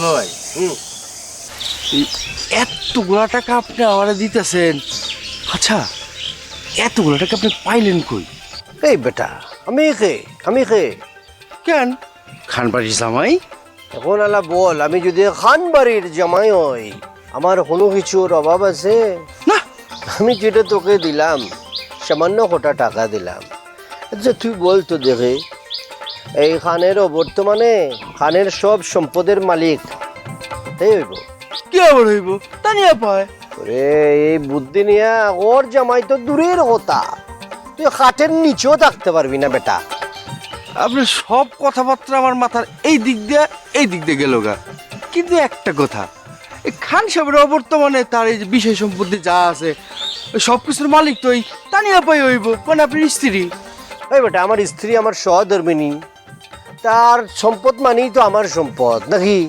ভাই এতগুলা টাকা আপনি আমারে দিতেছেন, আচ্ছা এতগুলা টাকা আপনি পাইলেন কই? এই বেটা, আমি খে কেন খানবাড়ির জামাই? এখন আলা বল, আমি যদি খান বাড়ির জামাই হই আমার কোনো কিছুর অভাব আছে? না, আমি যেটা তোকে দিলাম সামান্য কটা টাকা দিলাম। আচ্ছা তুই বল তো দেখে, এই খানেরও বর্তমানে খানের সব সম্পদের মালিক এই হইব? কি আবার হইব? তা নিয়ে পায় ওরে এই বুদ্ধি নিয়ে ওর জামাই তো দূরের কথা, তুই খাটের নিচেও থাকতে পারবি না বেটা। আপনার সব কথাবার্তা আমার মাথার এই দিক দিয়ে গেল গা। কিন্তু একটা কথা, এই খান সাহেবের অবর্তমানে তার এই যে বিষয় সম্পত্তি যা আছে সব কিছুর মালিক তো এই তানিয়া পাই হইব, মানে আপনার স্ত্রী। ওই বেটা, আমার স্ত্রী আমার সহধর্মিনী, তার সম্পদ মানেই তো আমার সম্পদ নাকি?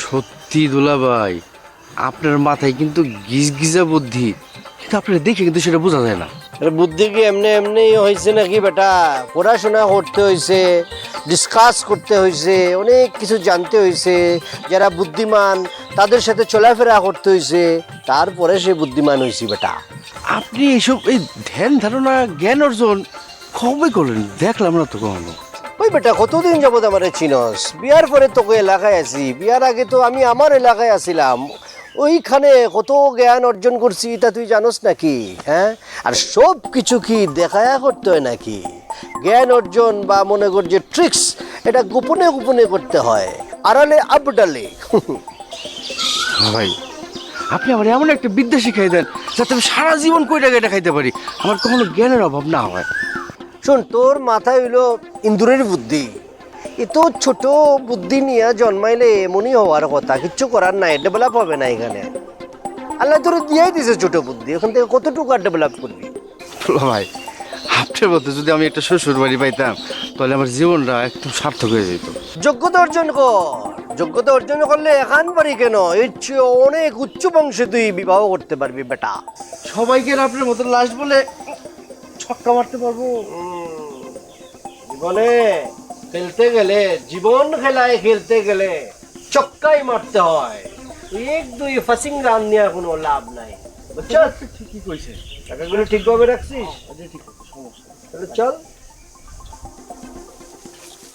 সত্যি দুলাভাই, আপনার মাথায় কিন্তু গিজগিজা বুদ্ধি, কিন্তু আপনার দেখে কিন্তু সেটা বোঝা যায় না। বুদ্ধি কি এমনি এমনি হয়েছে নাকি বেটা? পড়াশোনা করতে হয়েছে, ডিসকাস করতে হয়েছে, অনেক কিছু জানতে হয়েছে, যারা বুদ্ধিমান তাদের সাথে চলাফেরা করতে হয়েছে, তারপরে সে বুদ্ধিমান হয়েছি বেটা। আপনি এইসব এই ধ্যান ধারণা জ্ঞান অর্জন কবে করলেন? দেখলাম না তো কখনো। ওই বেটা, কতদিন যাবত আমার চিনস? বিয়ার পরে তোকে এলাকায় আছি, বিয়ার আগে তো আমি আমার এলাকায় আসিলাম, ওইখানে কত জ্ঞান অর্জন করছি তা তুই জানোস নাকি? হ্যাঁ, আর সব কিছু কি দেখায়া করতে হয় নাকি? জ্ঞান অর্জন বা মনে কর যে ট্রিক্স, এটা গোপনে গোপনে করতে হয়, আড়ালে আবডালে। ভাই, আপনি আমার এমন একটা বিদ্যা শিখাই দেন যাতে আমি সারা জীবন কয়টা এটা খাইতে পারি, আমার কখনো জ্ঞানের অভাব না হয়। শোন, তোর মাথায় হইল ইন্দুরের বুদ্ধি, এত ছোট বুদ্ধি নিয়ে জন্মাইলে এমনই হওয়ার কথা, কিচ্ছু করার নাই, ডেভেলপ হবে না এখানে। আল্লাহ তোর দিয়েই দিছে ছোট বুদ্ধি, ওখান থেকে কতটুকু আর ডেভেলপ করবি? ভাই, আপনার মধ্যে যদি আমি একটা শ্বশুর বাড়ি পাইতাম তাহলে আমার জীবনটা একদম সার্থক হয়ে যেত। যোগ্যতা অর্জন কর, যোগ্যতা অর্জন করলে এখান পারি কেন, এর চেয়ে অনেক উচ্চ বংশে তুই বিবাহ করতে পারবি বেটা। সবাইকে আপনার মতো লাশ বলে ছক্কা মারতে পারবো। জীবনে খেলতে গেলে, জীবন খেলায় খেলতে গেলে চক্কাই মারতে হয়, এক দুই ফাসিং রান নিয়ে কোনো লাভ নাই, বুঝছো? ঠিকই কইছে। টাকাগুলো ঠিকভাবে রাখছিস? ঠিক আছে, সমস্যা তাহলে চল।